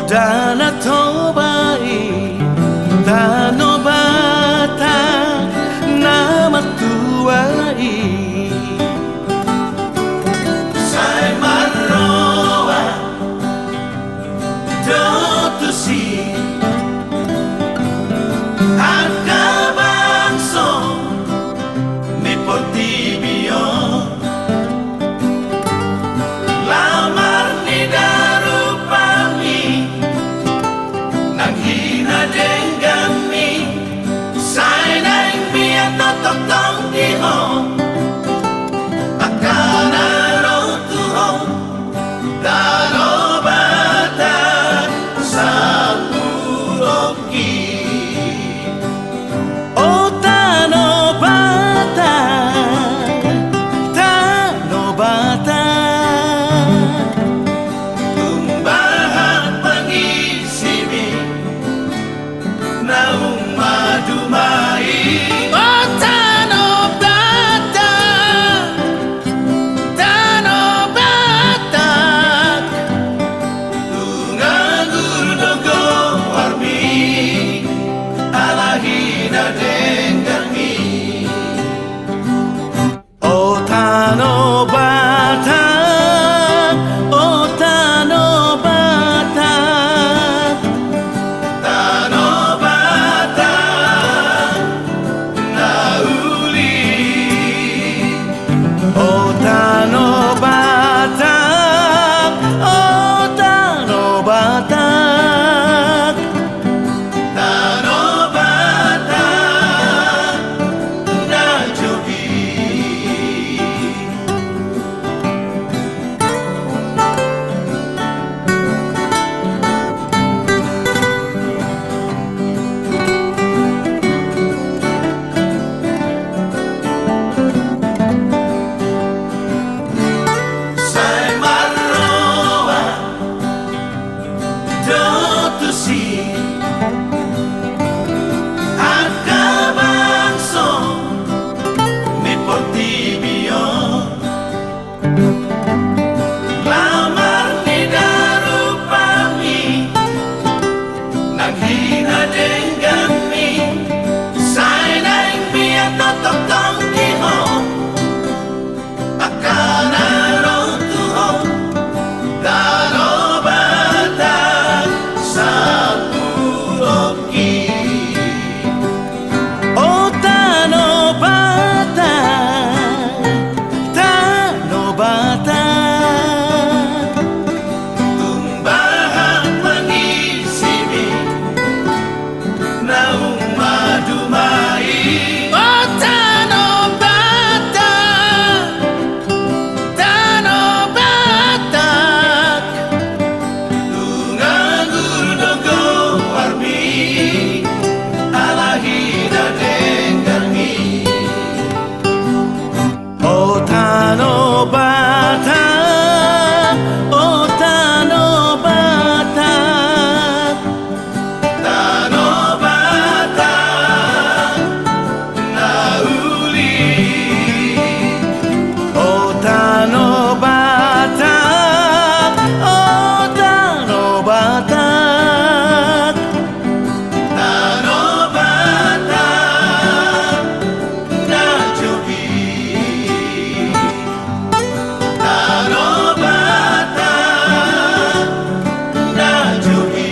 Dana tobai Tanobata Nama tuai Sai marroa Dotusi Akabangso Nipotibio Lamar ni darupami Nanghina denggami Sai naing biya tototong diho Akana rotuho Tanobata Sapuroki Oh Tanobata Tanobata Tumbahan pangisimi Naung madumai Oh Tanobata Tanobata Tungagur dogo warmi Alahina denggami Oh Tanobata Oh Tanobata Tanobata Nauli Oh Tanobata Oh Tanobata Tanobata Najogi Sai marroa Dotusi Akabangso Nipotibio Lamar ni darupami Nanghina denggami Sai naing biya tototong diho Akana rotuho Tanobata Sapuroki Oh Tanobata Tanobata Tumbahan pangisimi Naung madumai Oh Tanobata Tanobata Tungagur dogo warmi Alahina denggami Oh Tanobata Oh Tanobata Tanobata Nauli Oh Tanobata Oh Tanobata Tanobata Najogi Tanobata Najogi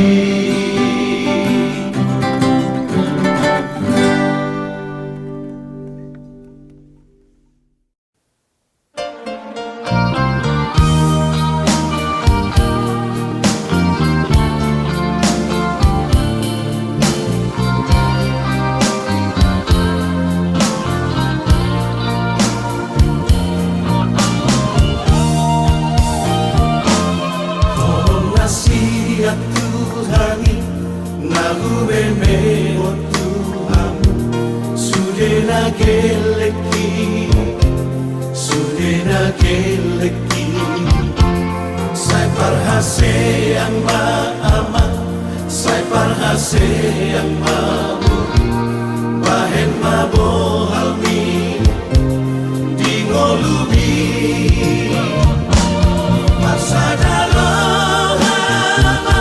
Tolong nasihat Tuhani Nagubeme o Tuhan Sudena geleki Sudena geleki Sai parhase yang maama Sai parhase yang mamu Bahen mabohalmi Di ngolubi Pasada lohama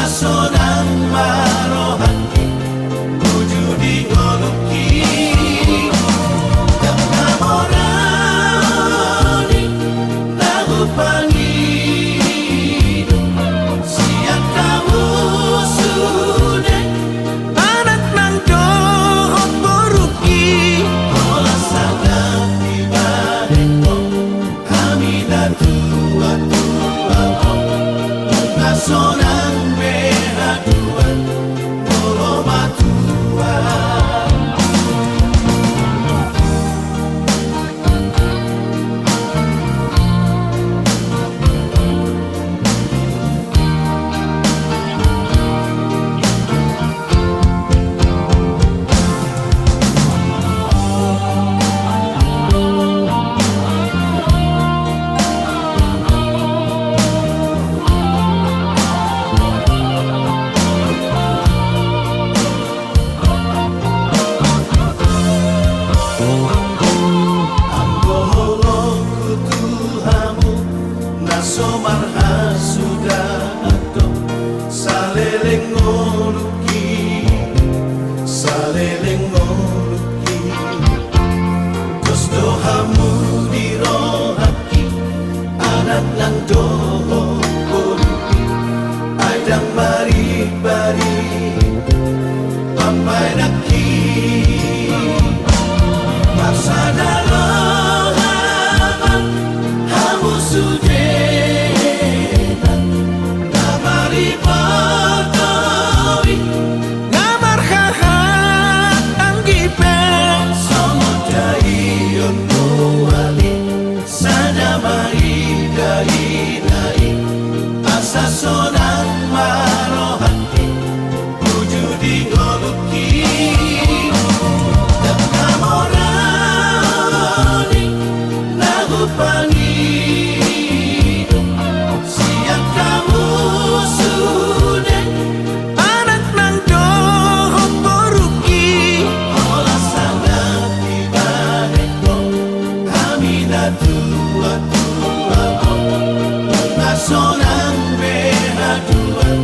sonang marohati wujudi ngoluki dan namorani lagu pangidu siang kamu sudah anak nang dohot boruki olah sangat tiba deko kami dah tua sonang behaduan tolo matua somarha sudah atau saleleng ngoluki terus dohamu dirohaki anak nang doho koluki adang bari papai naki masa dalam hamu sudah asa sonang marohati wujudi ngoluki dan namorani lagu pangidu siang kamu sudah anak nang dohot boruki olah sangat tiba deko kami dah tua sonang behaduan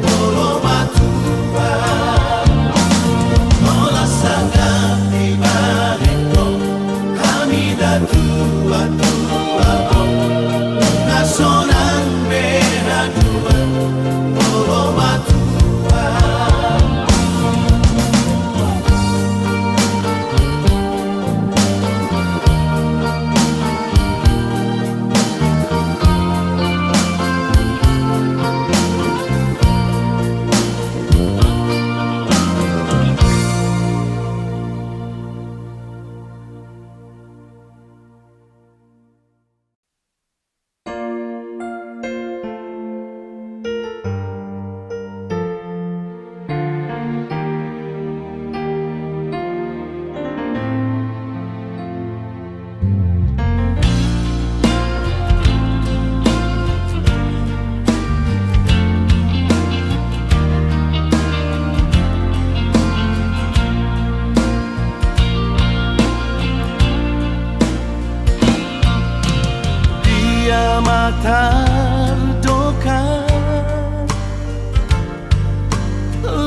tolo matua olah sangat tiba deko kami dah tua sonang behaduan tolo matua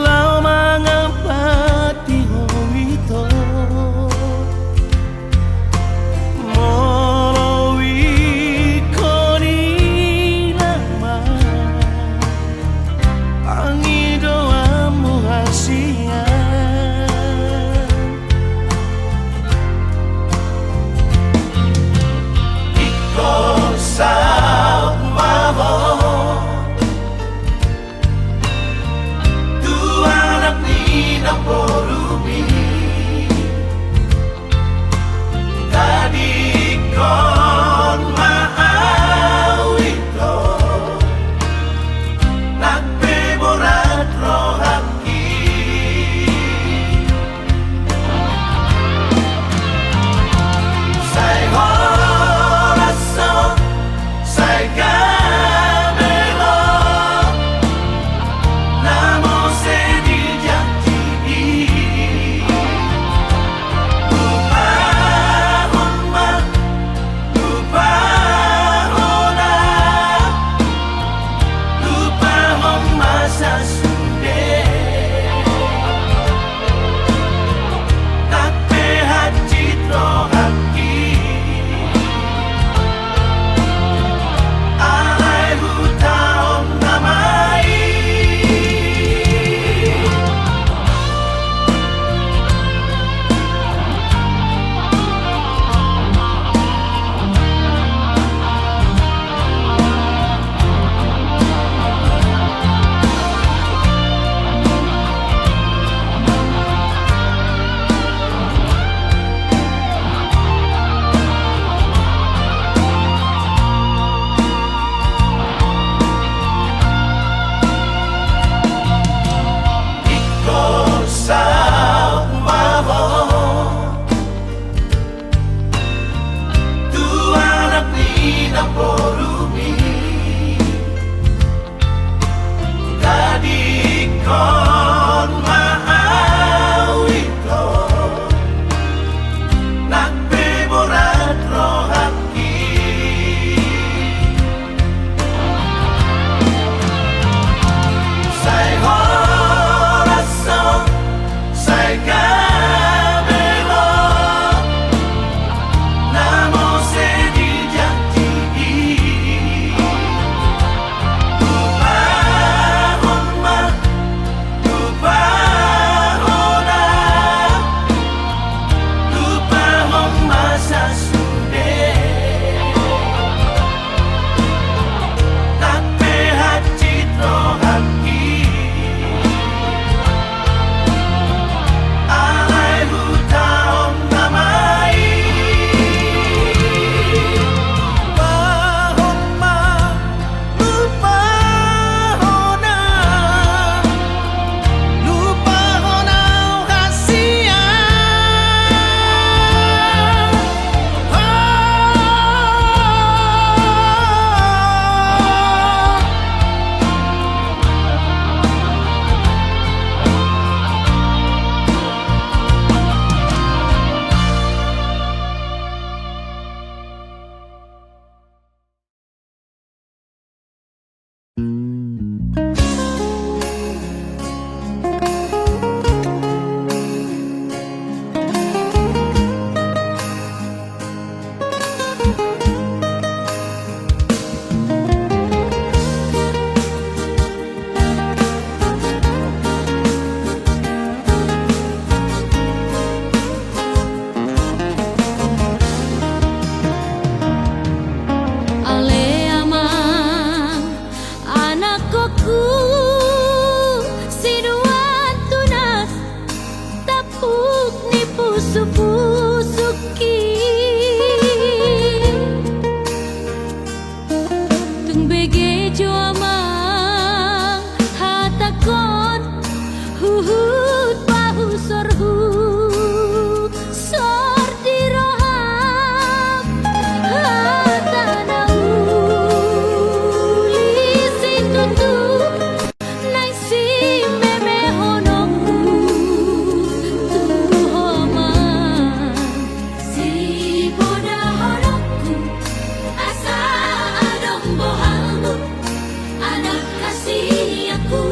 lau mangapati hoito molowi koni lama pangidoamu hasia iko sa Tung begejo amang hatakon huhut bahu sorhu sor diroham hatanau lisi tutu nai si meme honokku tuhoman si boda honokku asa adong bohamu anak kasih aku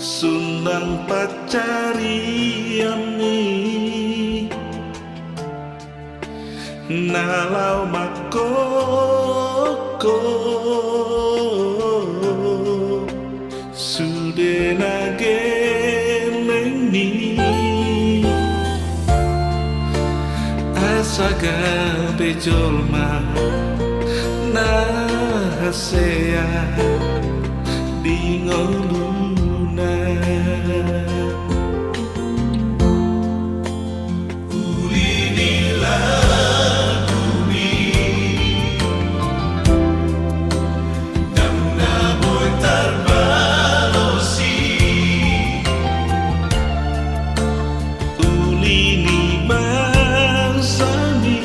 Sundang pacariami nalau makoko sudena gemeni asaga bejolma nahasea di ngoluna ulinilah bumi damna boy tarbalosi ulini bansani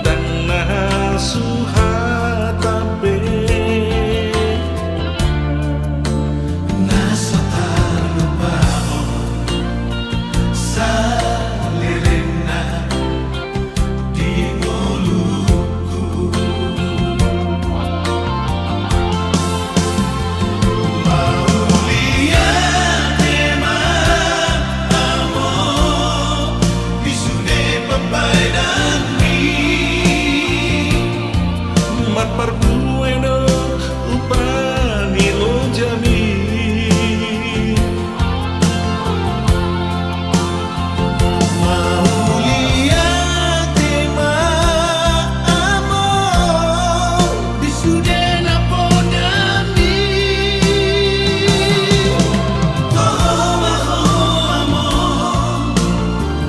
dan nasuhatabe Parbueno upani lo jami maulia tema amo disudena podami toma amo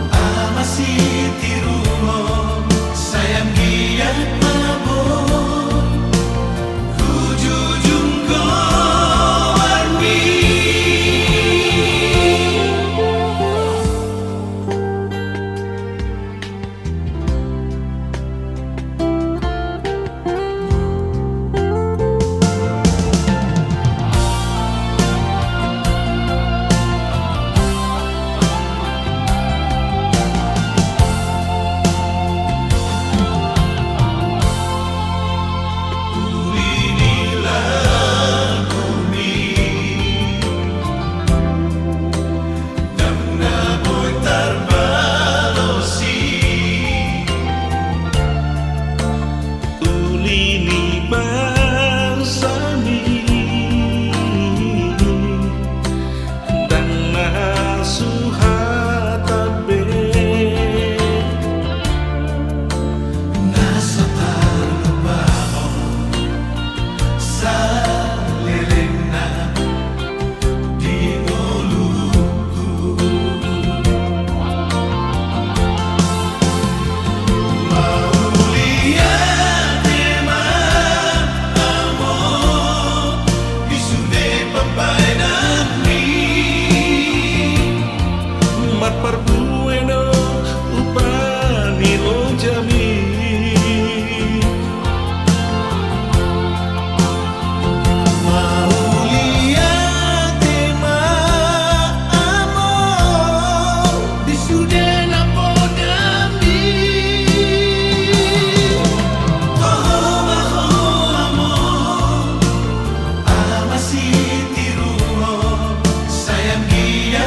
amasi tirumo sayang dia Parbueno upani lo jami maulia tema amo disudena podami toma amo amasi tirumo sayang dia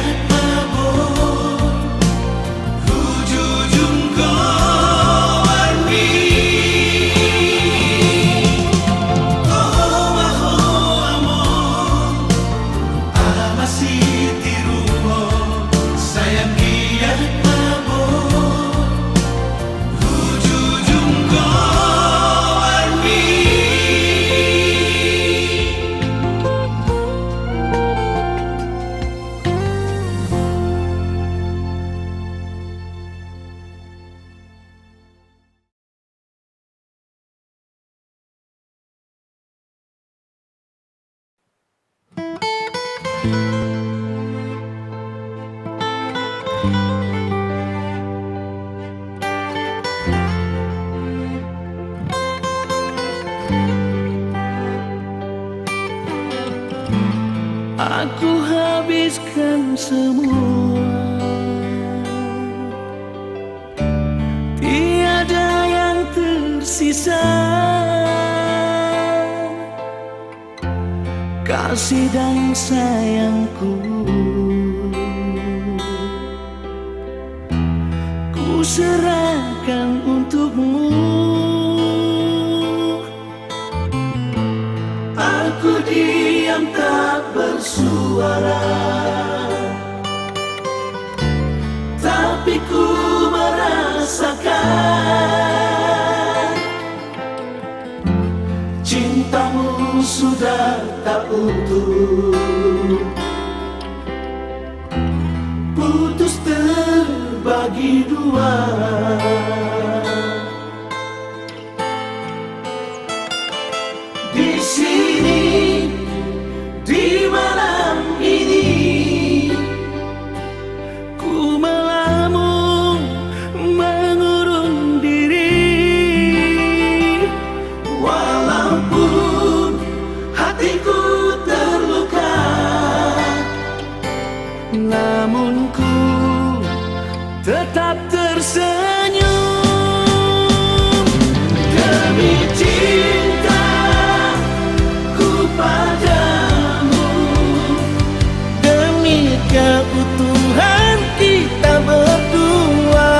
Aku habiskan semua, tiada yang tersisa. kasih dan sayangku. Ku serahkan untukmu. Aku diam tak bersuara, tapi ku merasakan cintamu sudah tak utuh, putus terbagi dua. Di sini, di malam ini, ku melamun mengurung diri. Walaupun hatiku terluka, namun ku tetap tersenyum demi cintaku padamu, demi keutuhan kita berdua,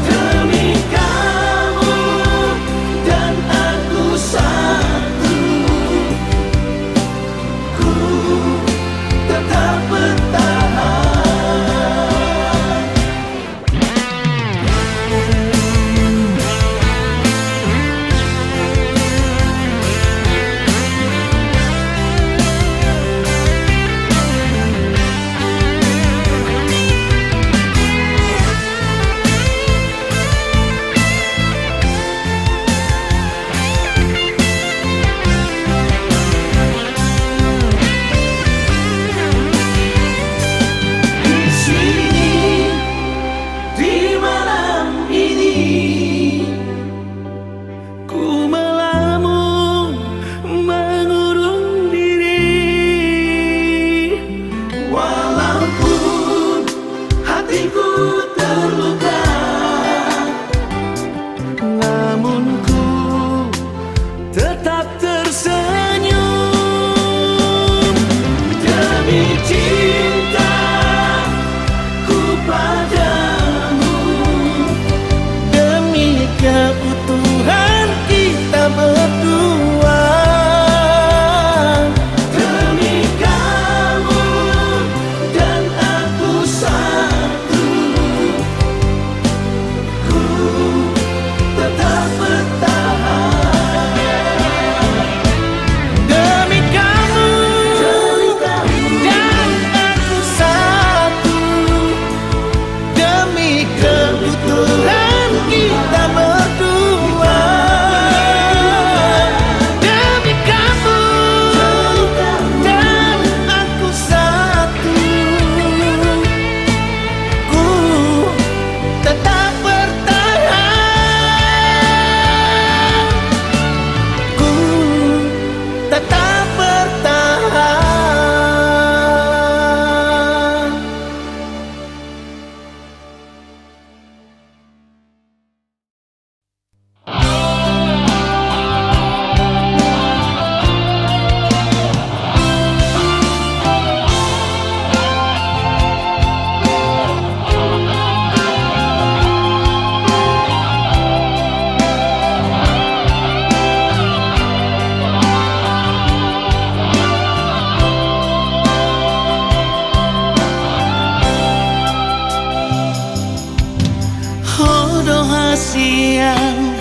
demi kamu dan aku satu. Ku tetap bertahan. Di sini, di malam ini, ku melamun mengurung diri. Walaupun hatiku terluka, namun ku tetap tersenyum demi cintaku padamu, demi keutuhan kita berdua, demi kamu dan aku satu. Ku tetap bertahan demi kamu dan aku satu, demi kebutuhan kita berdua, demi kamu dan aku satu. Ku tetap bertahan, ku tetap bertahan. Hodo hasiang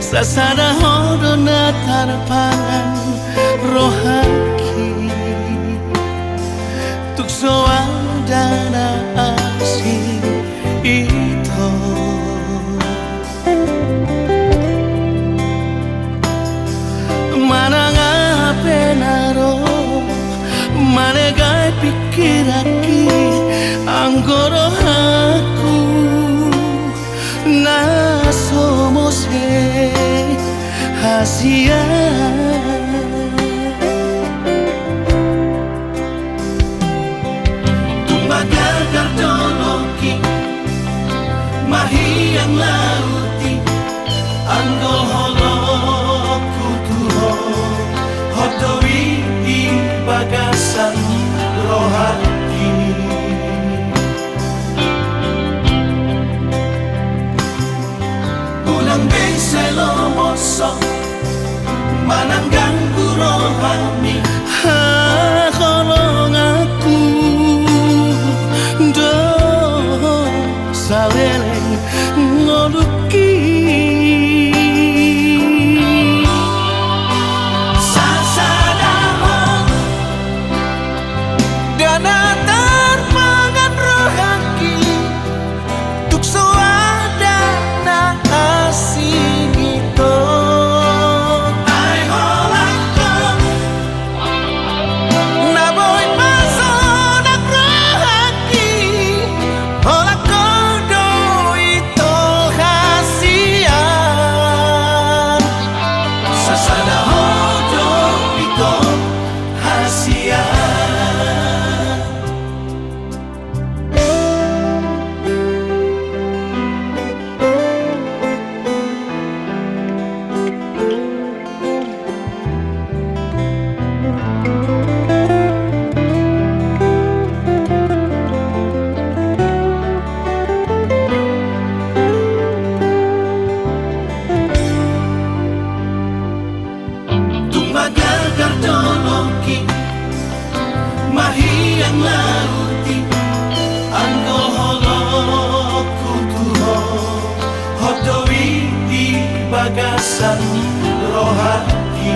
sasada hodo na tarpangan rohaki tukso dana asing ito mananga penaro manegai pikiraki anggoro aku na somos hasia Tumbaga kardoloki mahiyang lauti anggol holo kutuho hot Hodoi di bagasan rohani. Unang bengselo mosok mananggang rohani. Kolong aku do saleleng ngoluki sasadahon dana terpangan rohaki tuk soada na asing itu. Mahiyang lauti anggo holok kutuho hodoi di bagasan rohani.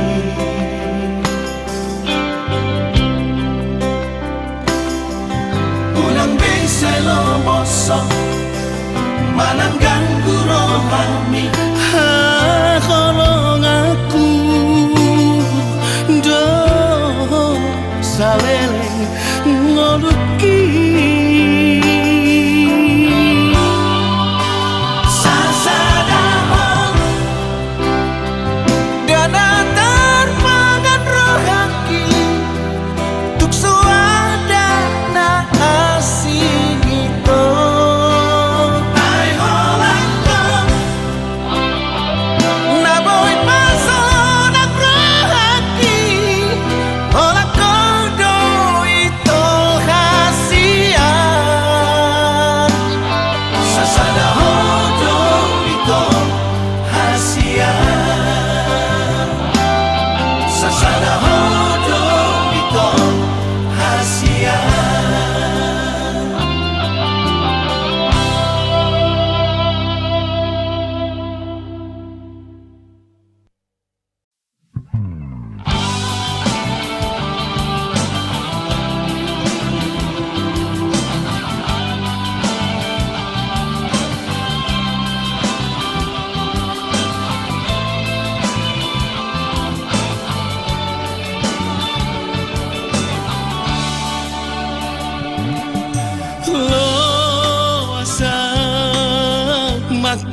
Unang bengselo mosok mananggang rohani. Kolong aku do saleleng ngoluki sasadahon dana terpangan rohaki tuk suada na asing itu. Ai holangkong naboy pasonak rohaki holak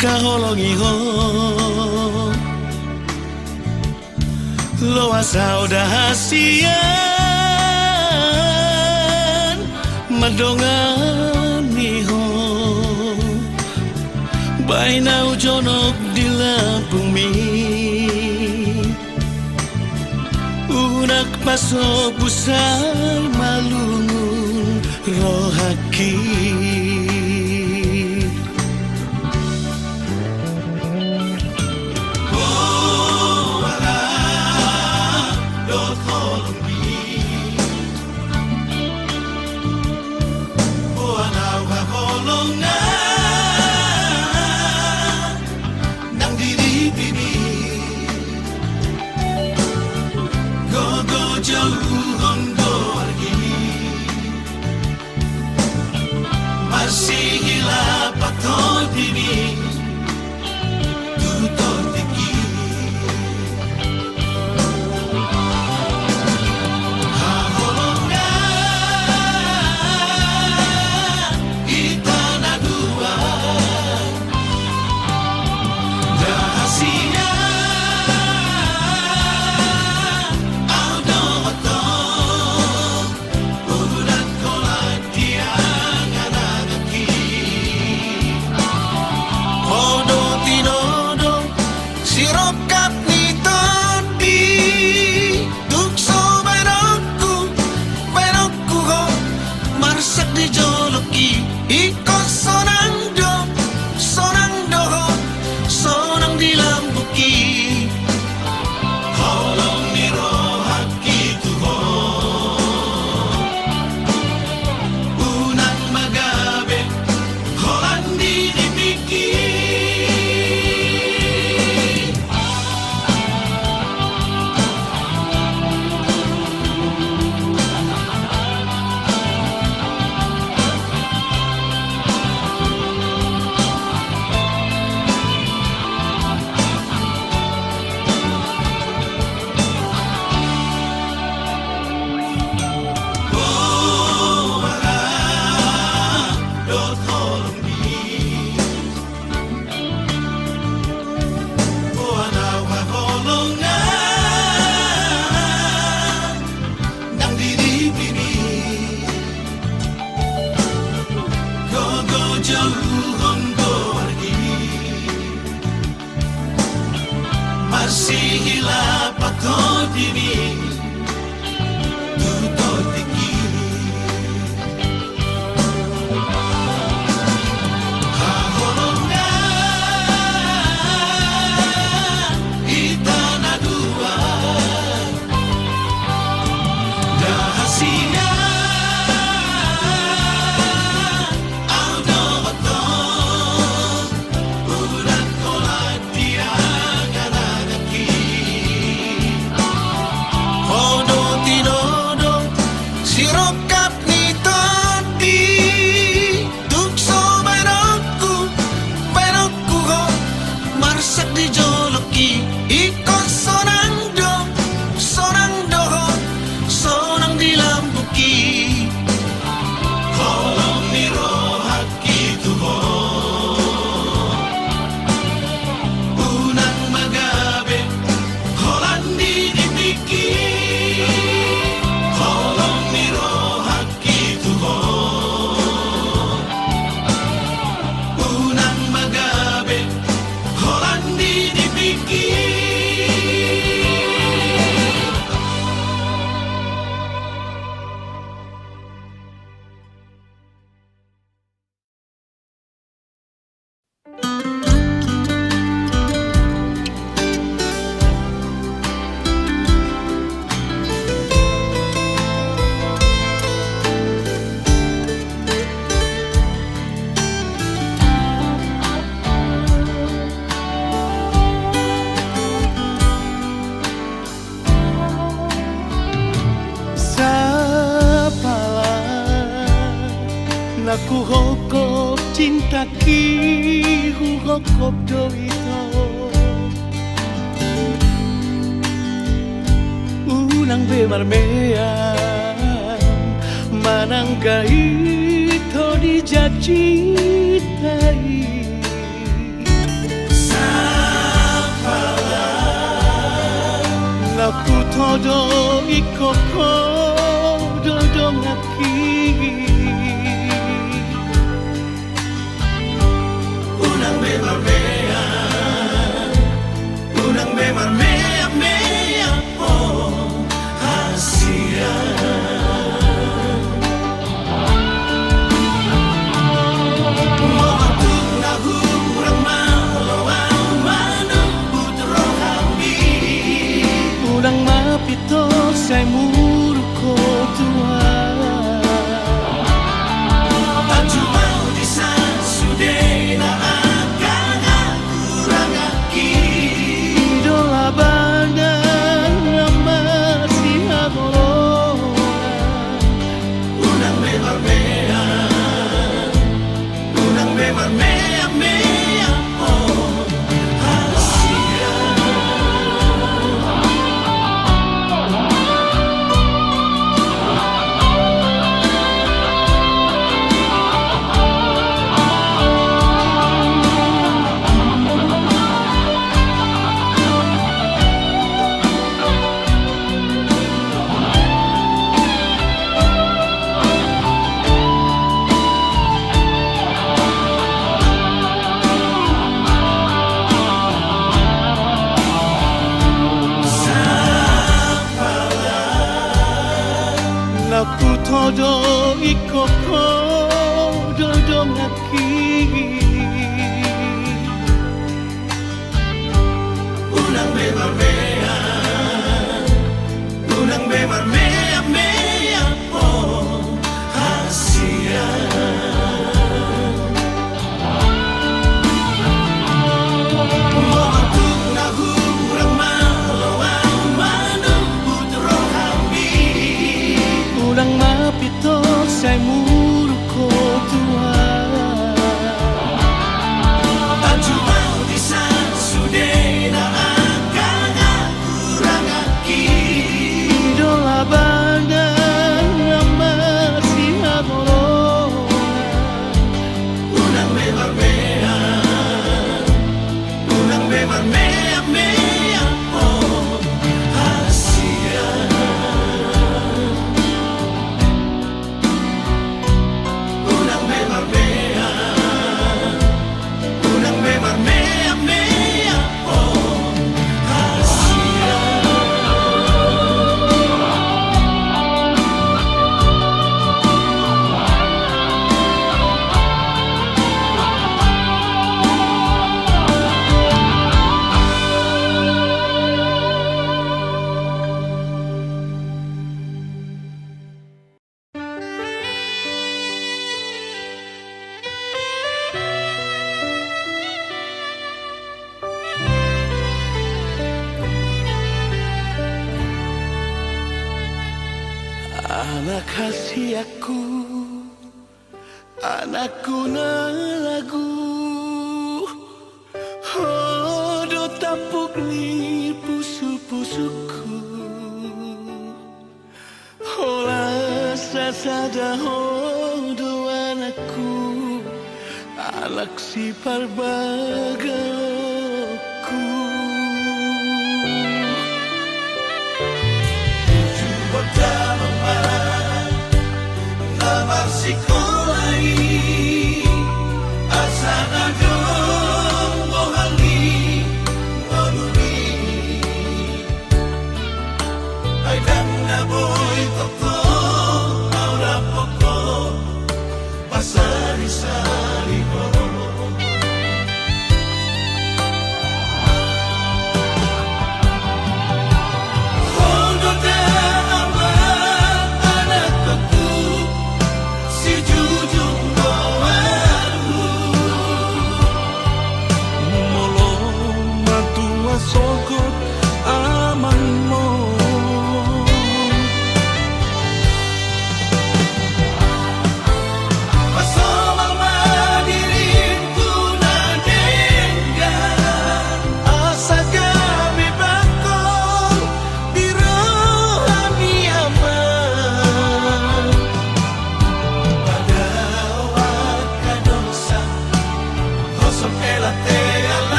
kaholongi ho lo asa udah hasian madongani ho bainau jonok di bumi unak paso busai malungun rohaki. Masih hilap atau dini tutor tinggi Naku hokop cinta ki hu hokop do ito Ulang bemar meang Manangga ito di jacitai Naku todo ikoko dodong aki Unang bemar mea Unang bemar mea mea oh hasia Moatuk nahu urang malawang manubut rohami Unang mapito say murko Tuhan Tajumau di sude na akan kurang aki Idola bandan masih adoro Unang bemar mea Unang bemar mea mea oh hasia Naku todo ikoko dodong aki Unang bemar mea Unang bemar mea mea oh hasia Moatuk nahu urang malawang manubut rohami Unang mapito say murko Tuhan Tajumau di sude na akan kurang aki Idola bandan masih adoro Unang bemar mea Unang bemar mea mea oh hasia Unang bemar mea Unang bemar mea mea oh hasia Anak kasih aku Anakku na lagu Hodo tapuk ni pusu-pusuku Hola sasada hodo anakku Anak si parbagaku Namar sikolai asana dong mohali ngonuni Aidang na boy toko aura poko pasari sari ho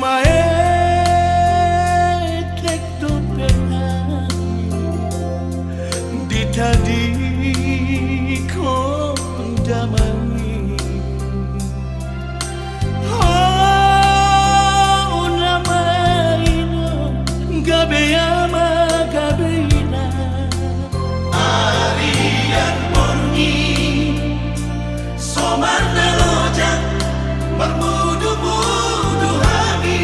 Maetek do penari di tadi kondamani oh namaino gabeyama gabeina arian murni somar naloja bermudu-mudu hami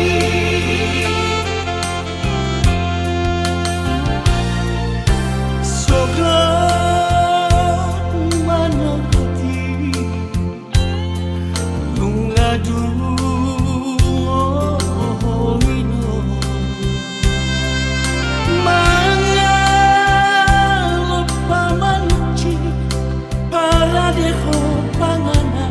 soga manokoti lungadu ino manga lupa manci para deho pangana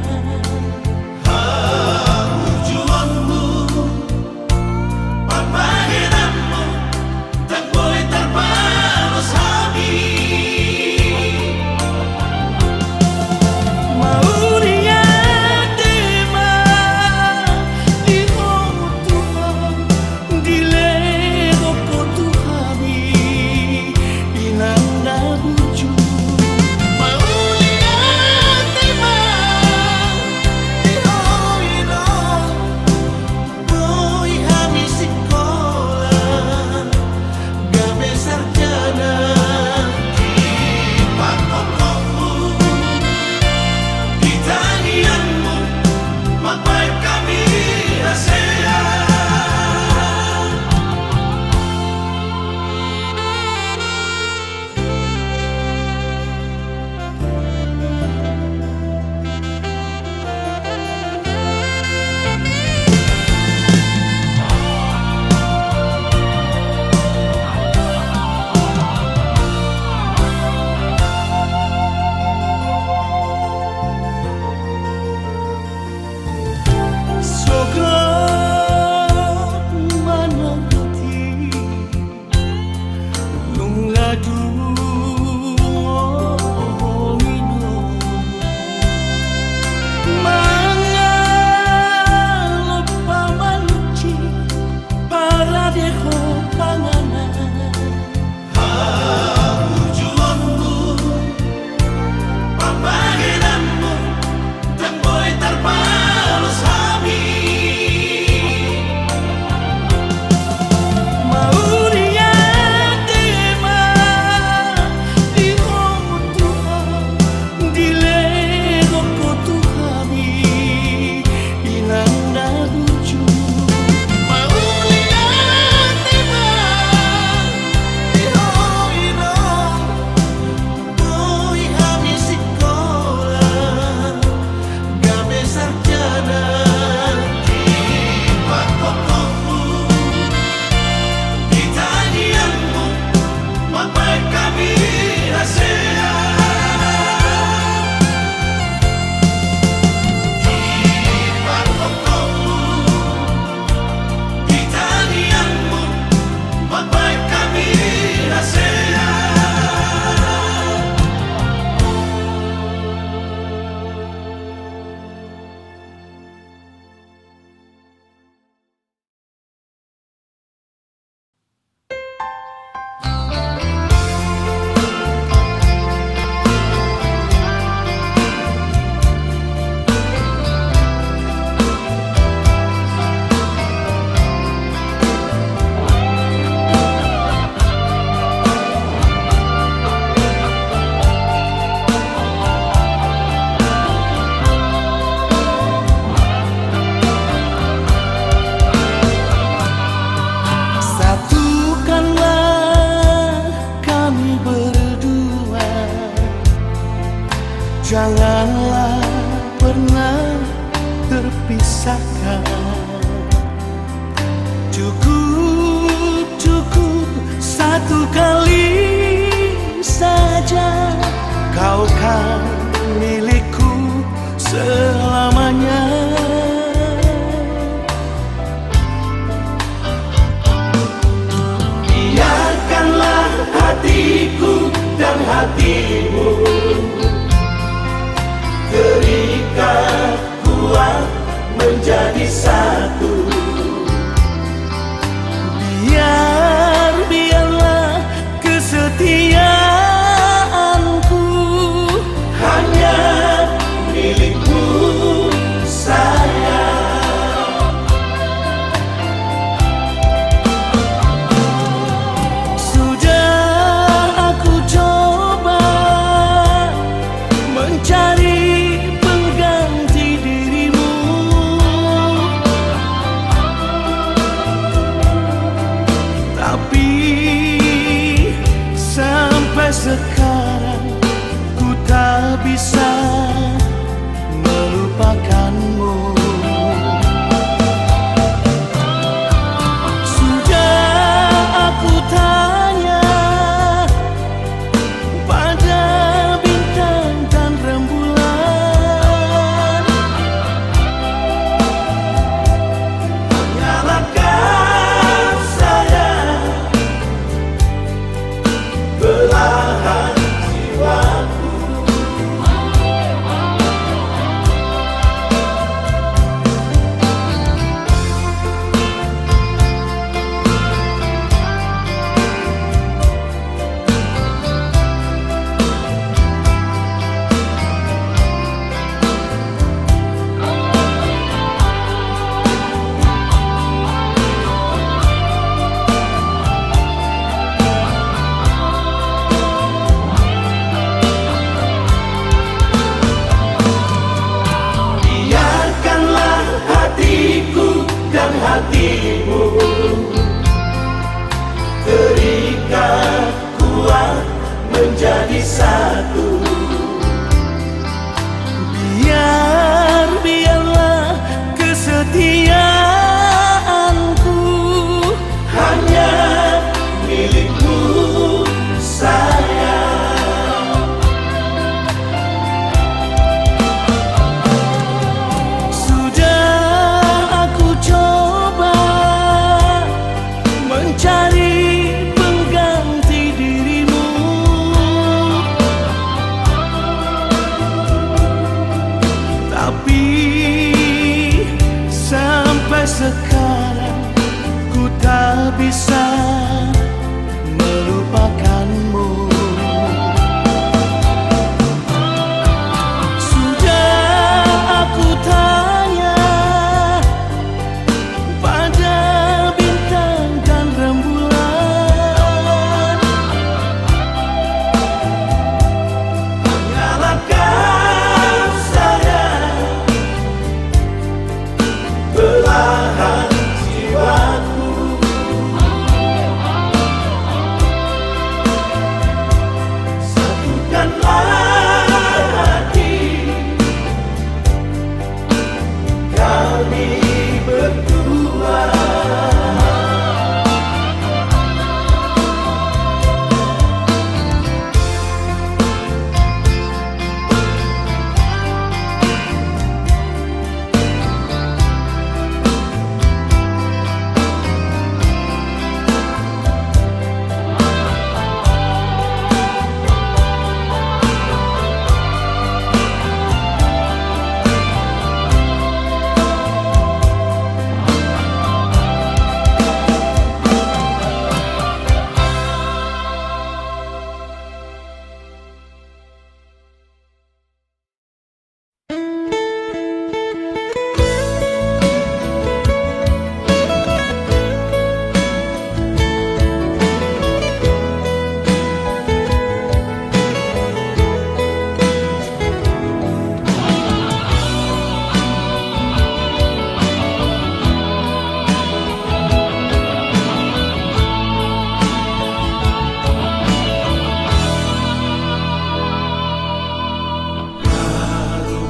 Janganlah pernah terpisahkan. Cukup satu kali saja, kau kan milikku selamanya. Biarkanlah hatiku dan hatimu terikat kuat menjadi satu. hatimu, terikat kuat menjadi satu. Biarlah kesetiaanku hanya milikmu sayang. Sudah aku coba mencari pengganti dirimu, tapi sampai sekarang ku tak bisa melupakanmu. Sudah aku tanya pada bintang dan rembulan, Hanyalah kau sayang, belahan jiwaku. Satukanlah hati kami berdua.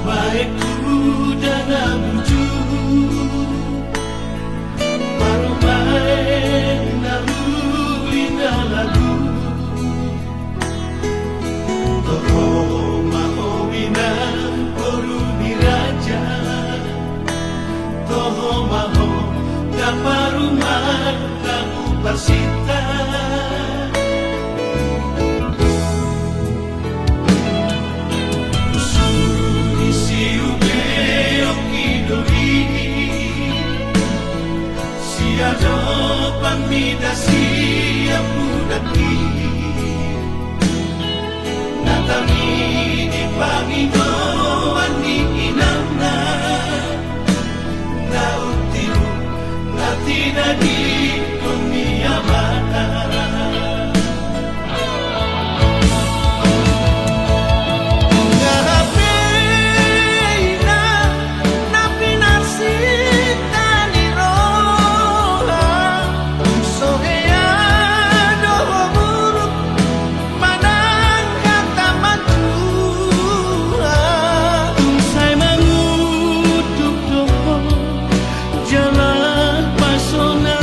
baikku dalam wujud Marumai lalu indah lagu Toho mahowina poru diraja Toho maho daparumai lagu pasita Siado pamida siap budaki Natami di pangido ani inamna Nautiru natina di kumiyamana Jalan pasona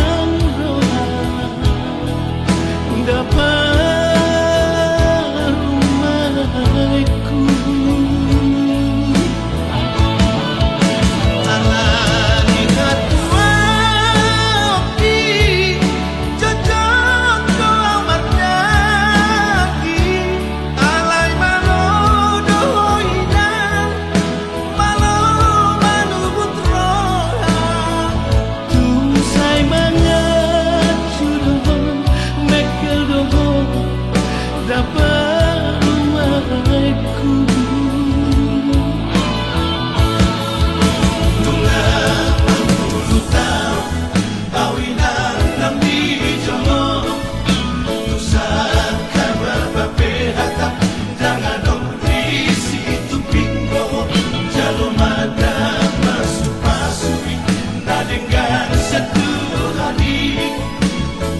dengan satu hari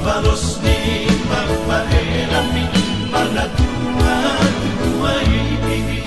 balos ni papahelami mana tua tua ini.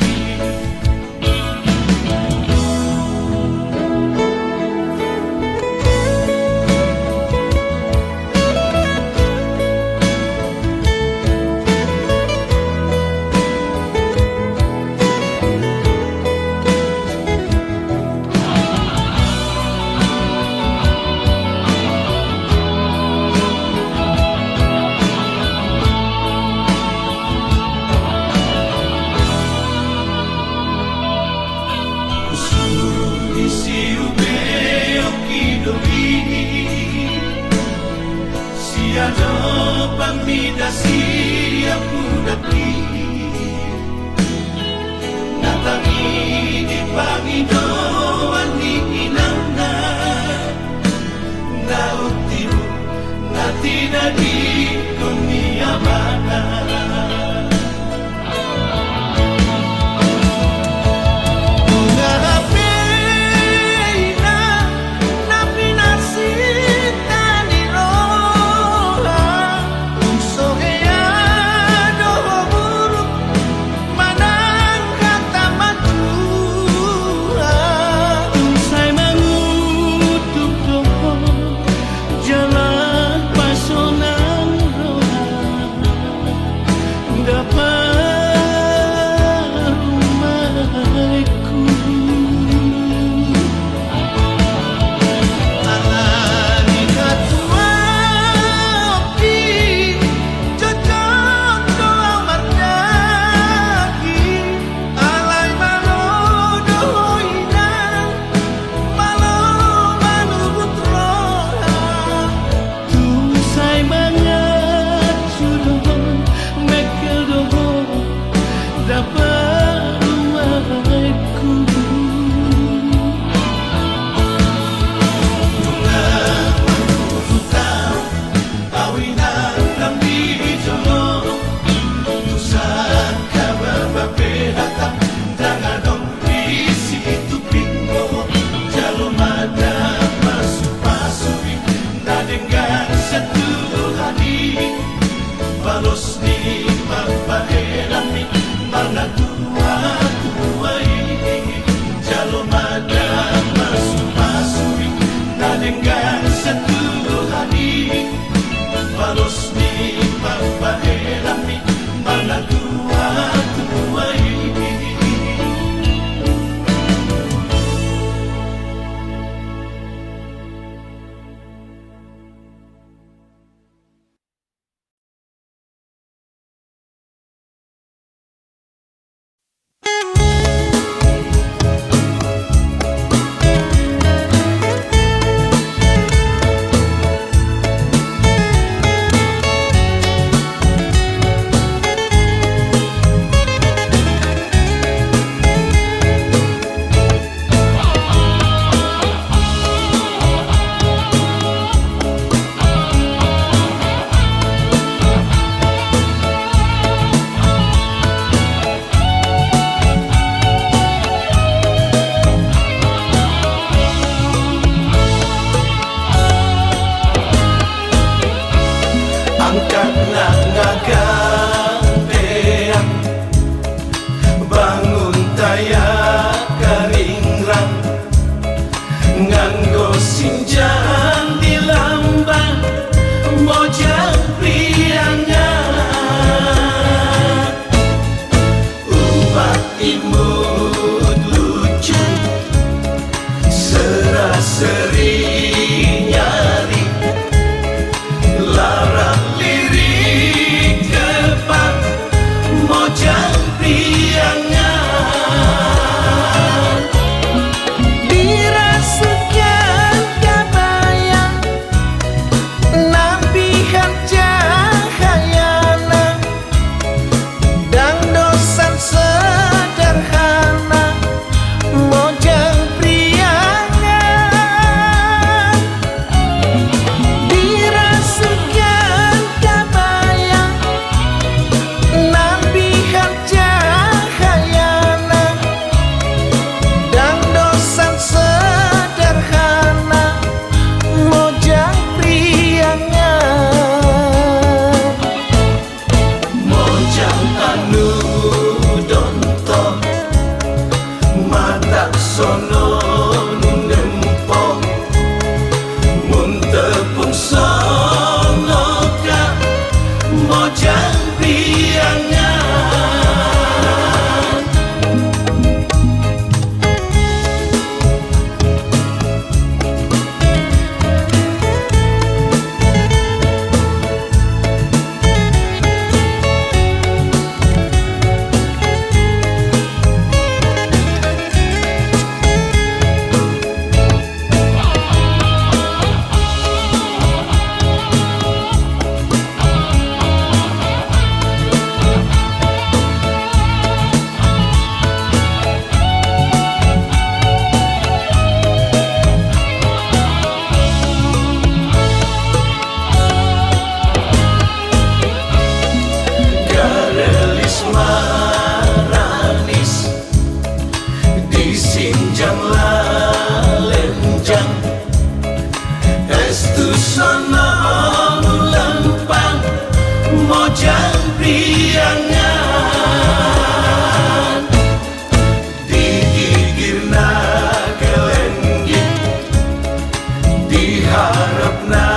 Siado pamida siapu dapli natangi di pangido ani inangna nautiru natina di dunia mana. Balos ni papahelami mana tua tua ini jalo mada masuk-masuk na dengan satu hari balos ni papahelami mana tua tua ini. Bangun taya karingrang nganggo sinjan di lambang mojang priangan umat imut lucu seraseri nyari larang lirik kepak mojang priangan dirasukan kabayang nampihan cahayana dan dosan sederhana mojang priangan Restu sono lempang mojang priangan digigirna kelenggi diharapna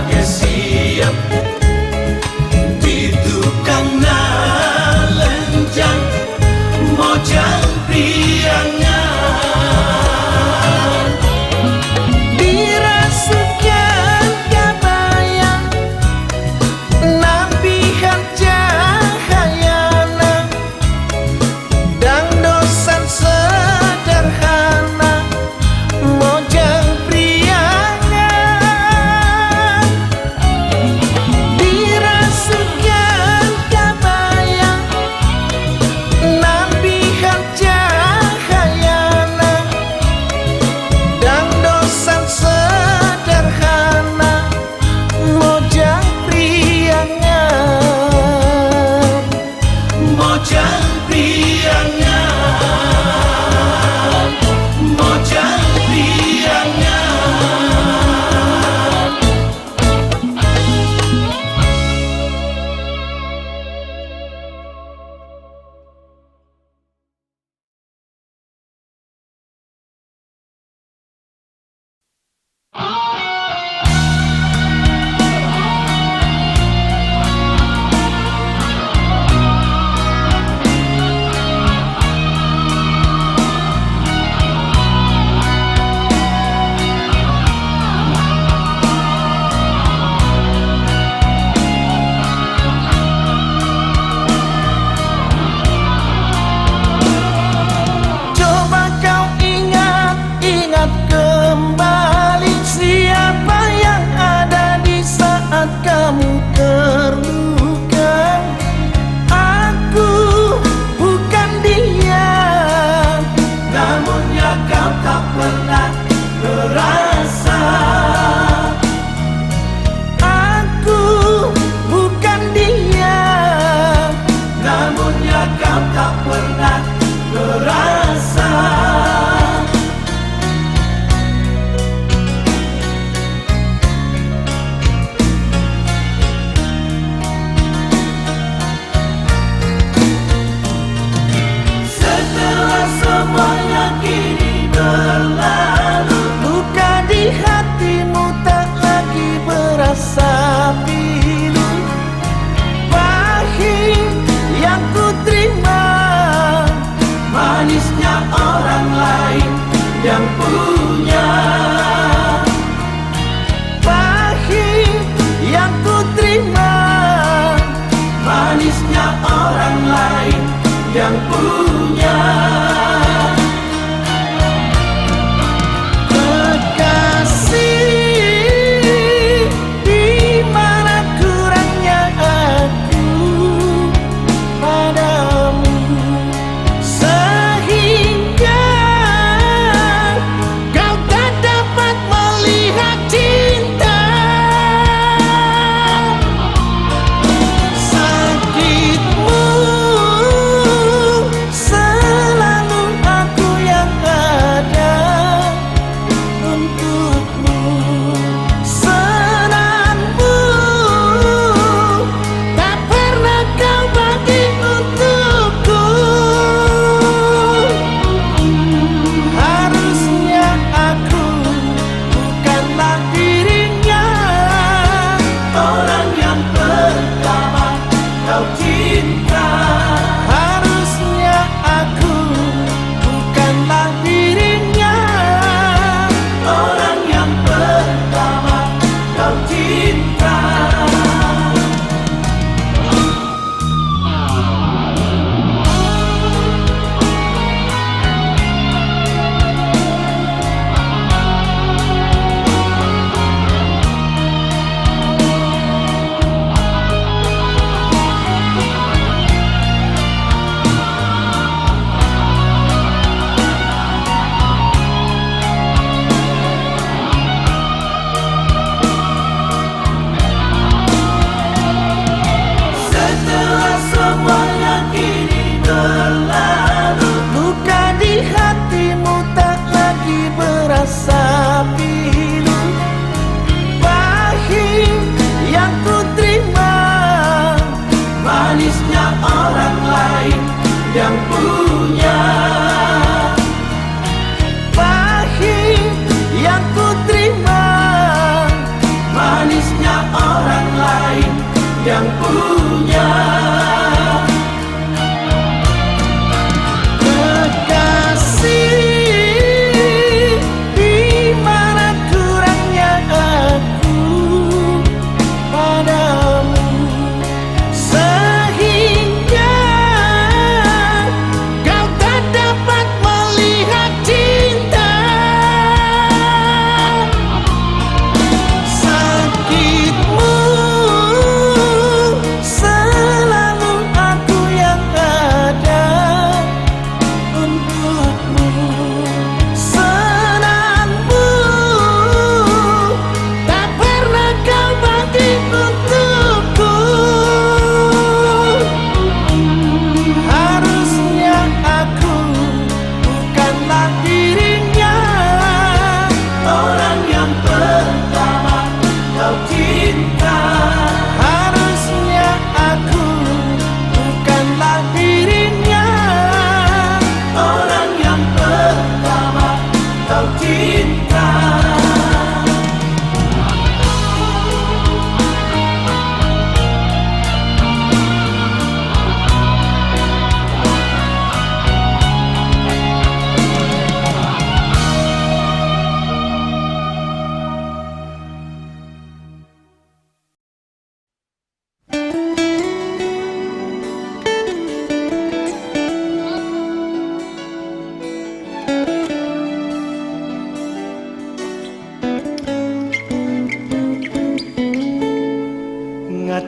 ke siap ditukangna lenjang mojang priangan dirasukan kabayang nampihan cahayana dan dosan sederhana mojang priangan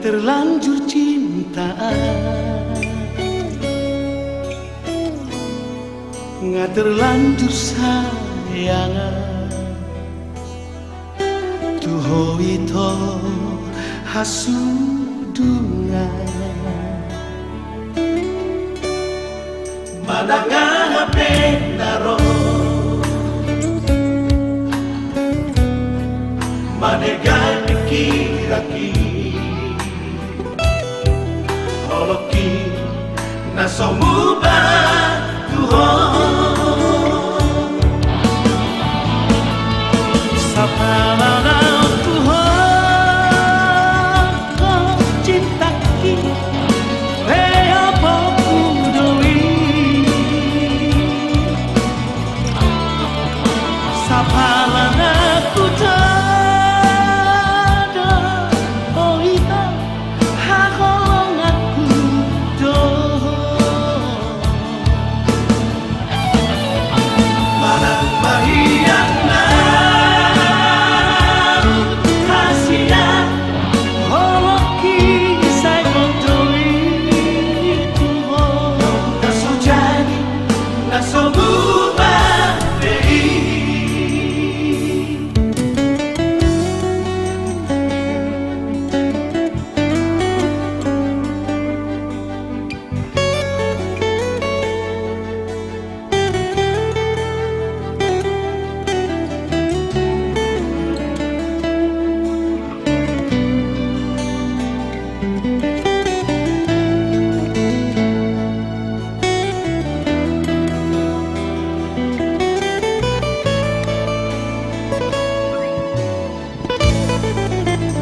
terlanjur cinta, nggak terlanjur sayang. Tuho itu hasudungan Madanga pendaro Manegai pikiraki Holoki nasomuba Tuhan Sapalana Tuhan kau cintaki Hea pokudoi Sapalana ku tada Oita hakolong aku do Manang mahiyang na Holoki say kodoi Tuhan Nasujani nasomuba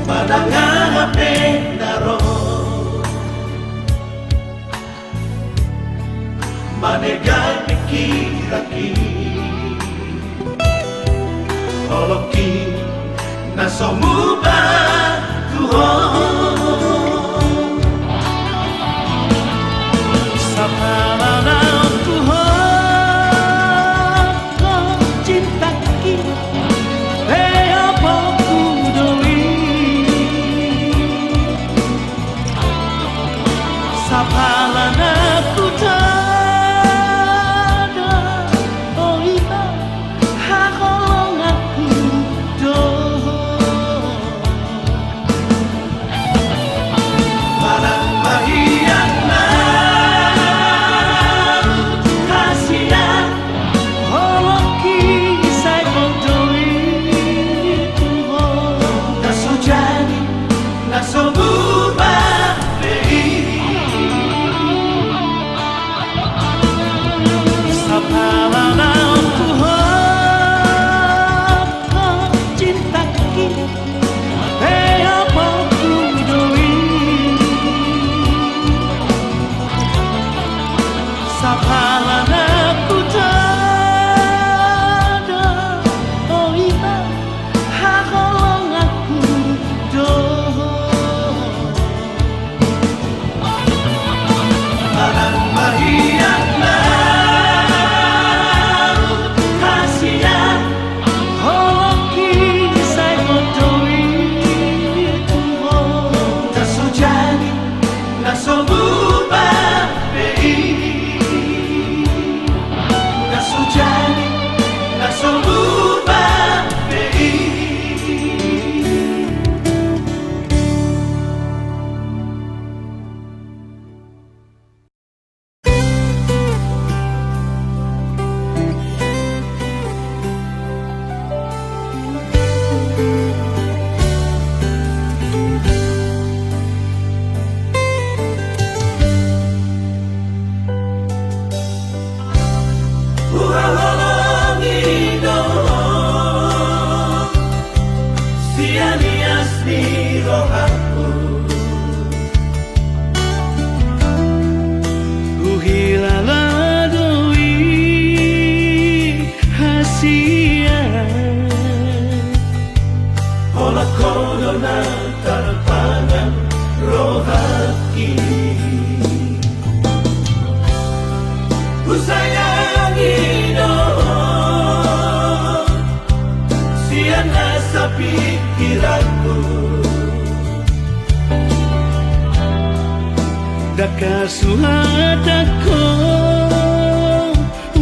Madanga pendaro Manegai pikiraki Holoki nasomuba Tuhan Sapalana Tuhan kau cintaki Hea pokudoi Sapalana ku tada Oita hakolong aku do Manang mahiyang na Kasihan Holoki say kodoi Tuhan Nasujani nasomuba Sapalana Tuhan kau cintaki Hea pokudoi Sapalana ku tada Oita hakolong aku do Manang mahiyang na Kasihan Holoki say kodoi Tuhan Nasujani nasomuba Nasujani nasomuba Uhaholongido Sianias ni rohaku Uhilala doi hasian Ola kodona tarpangan rohaki Usayangido Siana sa pikiranku Dakasuhatako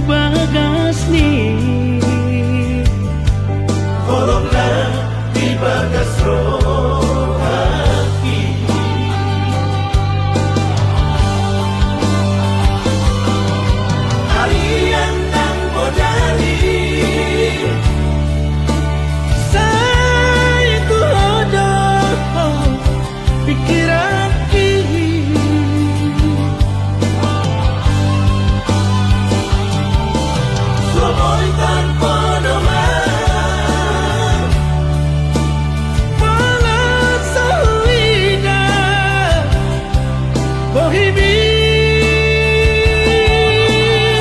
bagas ni Holonglah di bagas rohani Harian dan modali Saya ku hodoh pikiran Somoy tanpa nama Malah sahwida Bohimi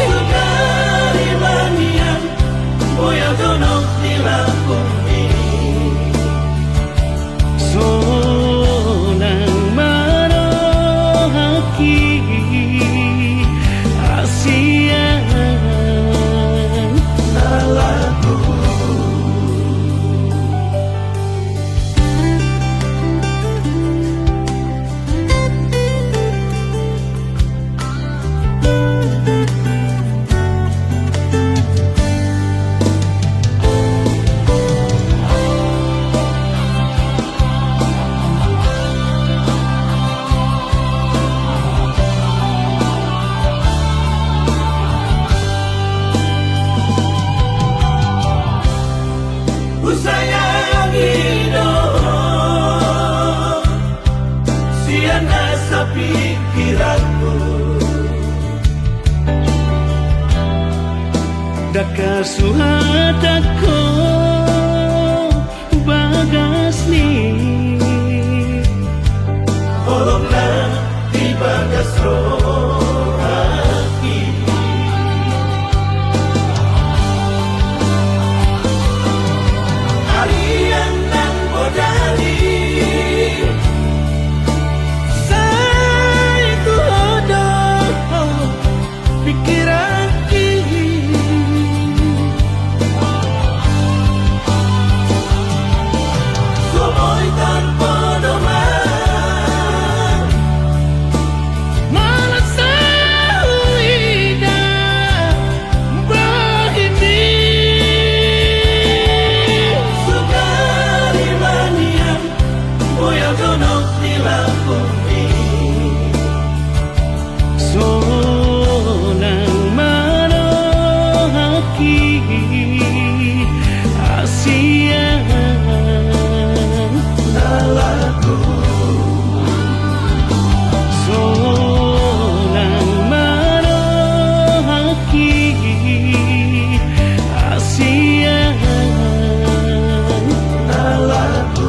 Sekali manian Boya donok dilakumi Sonang marohaki Asian Salahku Ku sayangi dong Siana sa pikiranku Dakasuhatako bagas ni Holonglah di bagas rohani Harian dan modali Saya ku hodoh pikiran Somoy tanpa nama Malah sahwida Bohimi Sekali manian Boya donok dilakumi Sonang marohaki Asian Salahku Sonang marohaki Asian Salahku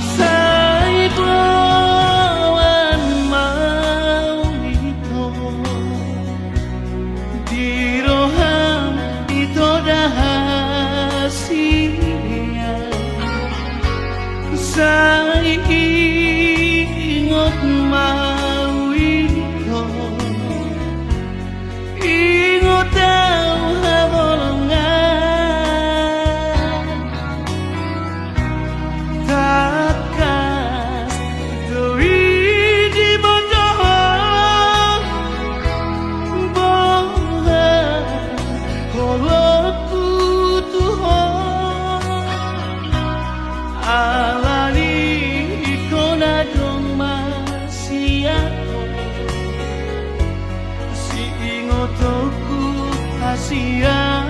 Say bawan mau ito Di roham ito dahasia Say ingot mau ito Ingot daw habolongan Takas doi di bodoh Bohong holoku Tuhan Alani ikona dong masiato Si ingotoku hasian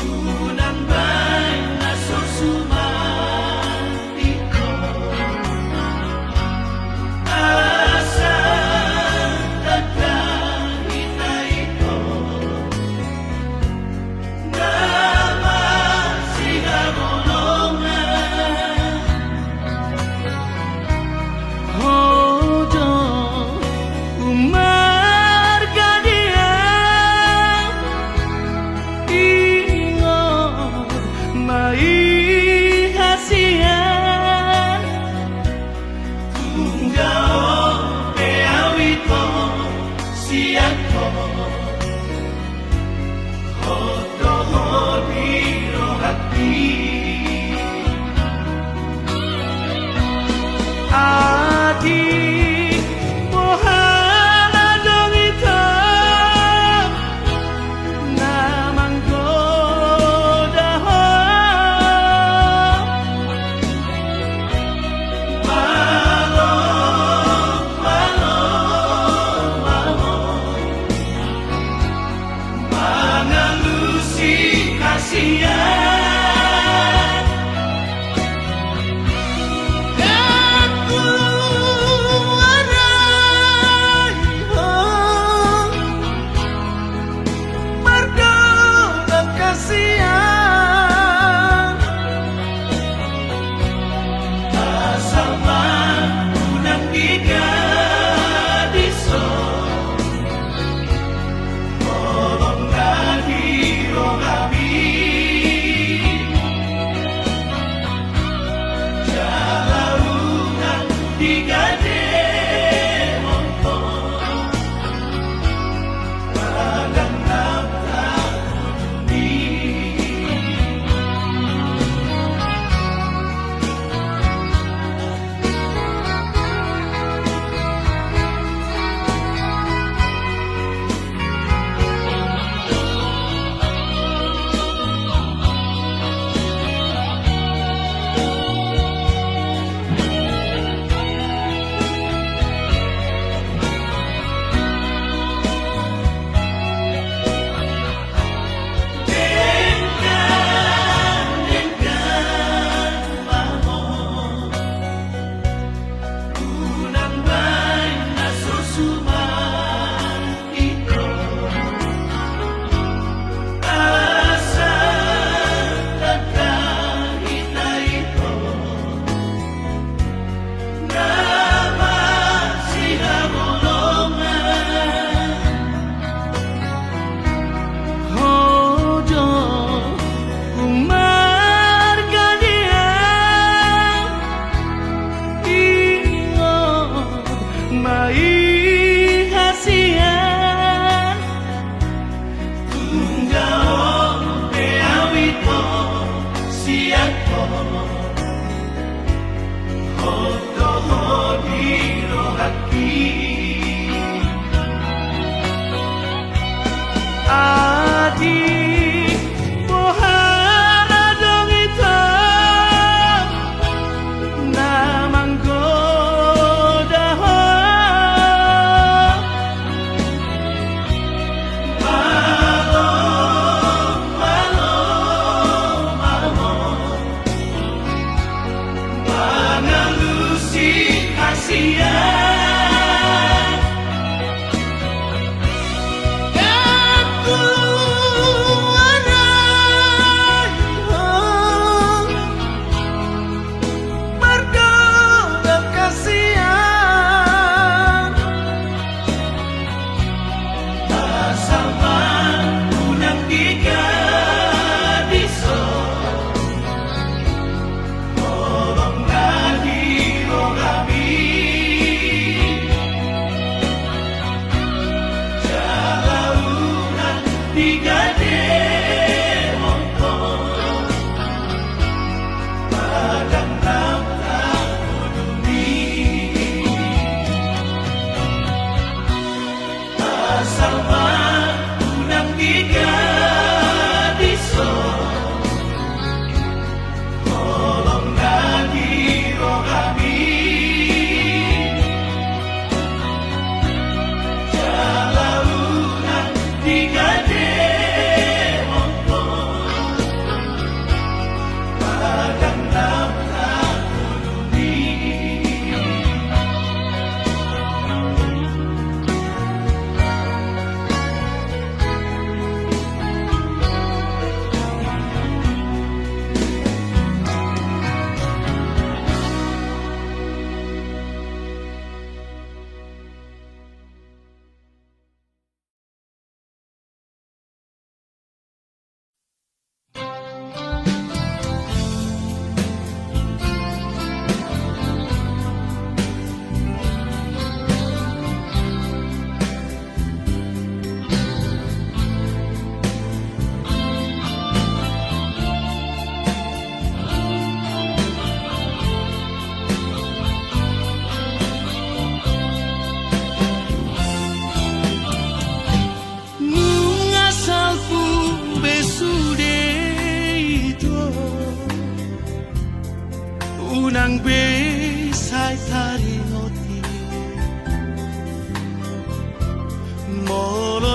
Unang bay na Adi mohana dong itu namang goda Mengelusi kasihan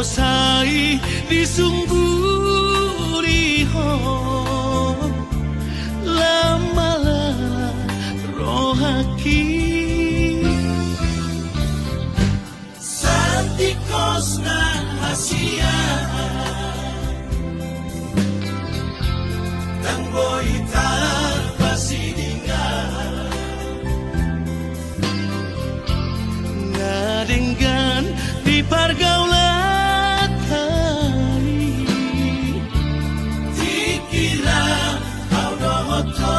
sai disungguri ho lama rohaki Santikos na hasia Tangboy pasidingan Ngadenggan di pergaulan hari Dikira kau dohoto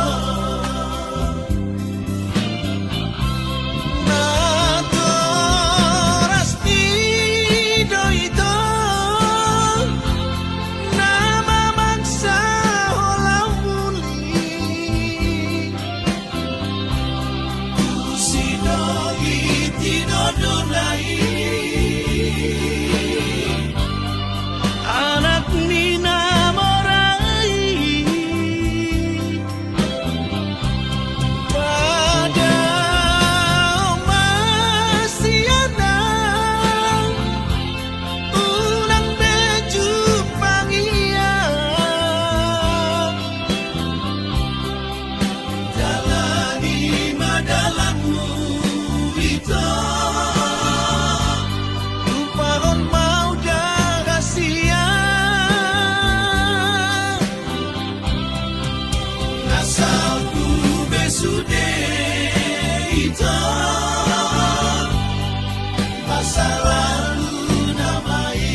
anak Nina Morai pada masih anak ulang beju pangian Jalani madalammu itu masa lalu namai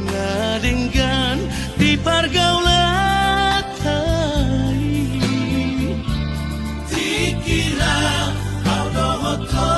Ngadenggan di pergaulan hari Dikira kau dohoto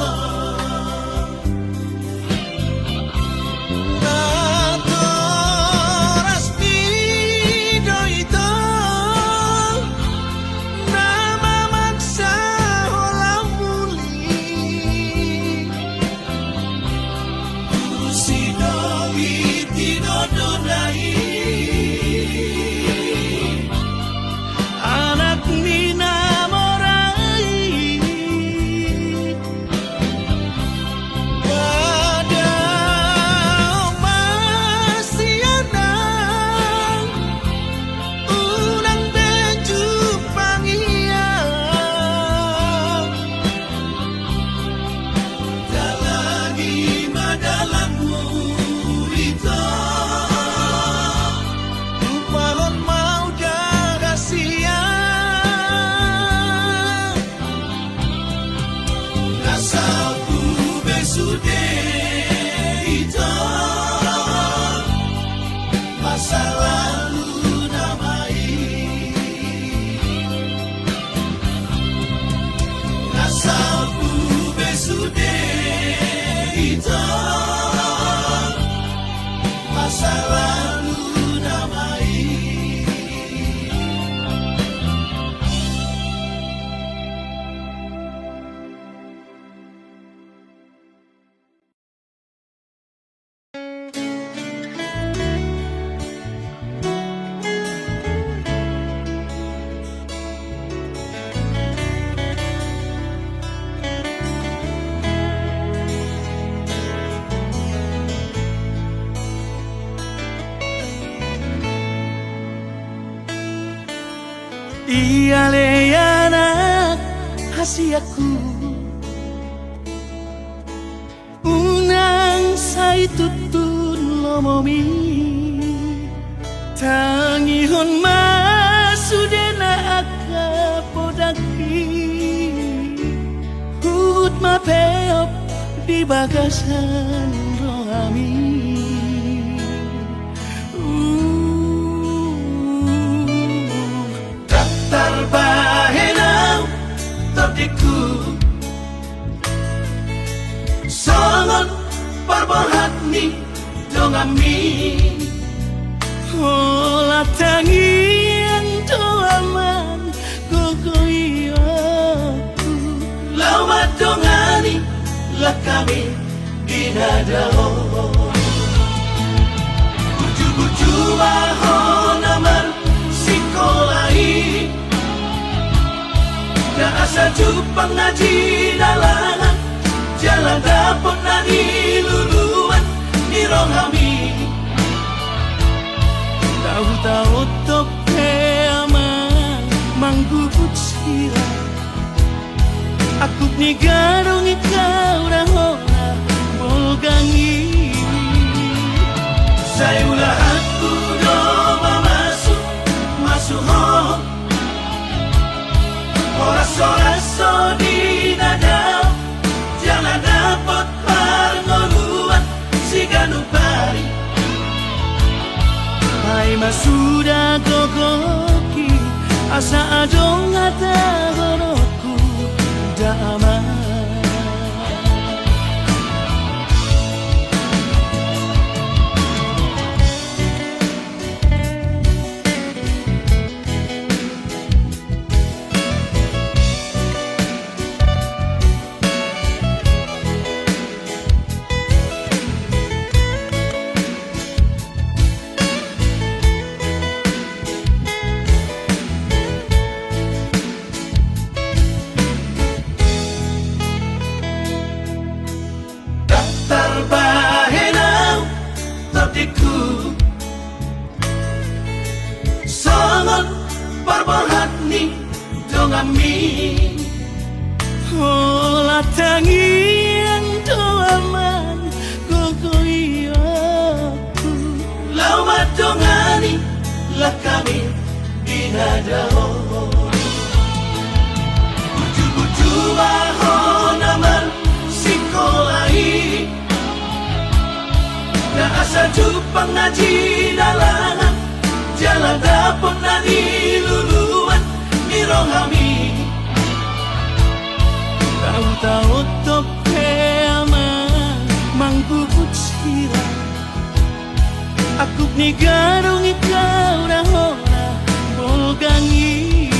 anak Nina Morai pada masih anak ulang beju pangian Jalani madalammu itu Malon mau jaga siang Rasaku besude itu masa lalu namai Rasaku besude itu masa lalu namai Iya le anak hasiaku unang say tutun lomomi tangihon masudena aka podaki hut mapeop di bagasan rohami parbohat ni dongami Ola tangian doaman gogoyo Lauma dongani lakami dinadao Buju-buju mahon naman sikolai Na asa jupang na dinalangan Jalan dapot na niluluan Nirohami Tahu-tahu tope aman manggubut sila Aku ni garong ikaw rahona bolgangi Saya ulahan kudo mamasuk Masuho Oras-oraso di nadao Jangan dapat parngoluan Si ganupari Hai masuda gogoki asa adong ata horoku damai Terbahenau tertiku Sangat parbohat ni dongami Ola tangian doaman gogoyo Lauma dongani lakami dinadao Buju-buju mahon naman sikolai Na asa jupang na dinalangan Jalan dapot na niluluan Nirohami Tahu-tahu tope aman manggubut sila Aku ni garong ikaw rahona bolgangi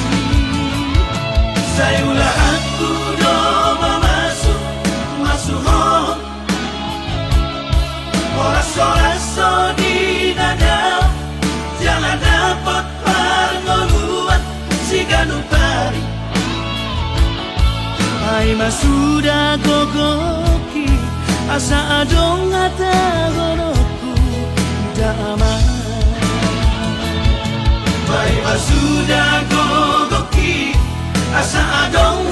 Saya ulahan kudo mamasuk Masuho Oras-oraso di nadao Jangan dapat parngoluan Si ganupari Hai masuda gogoki asa adong ata horoku damai Baik sudah gogoki Asa adong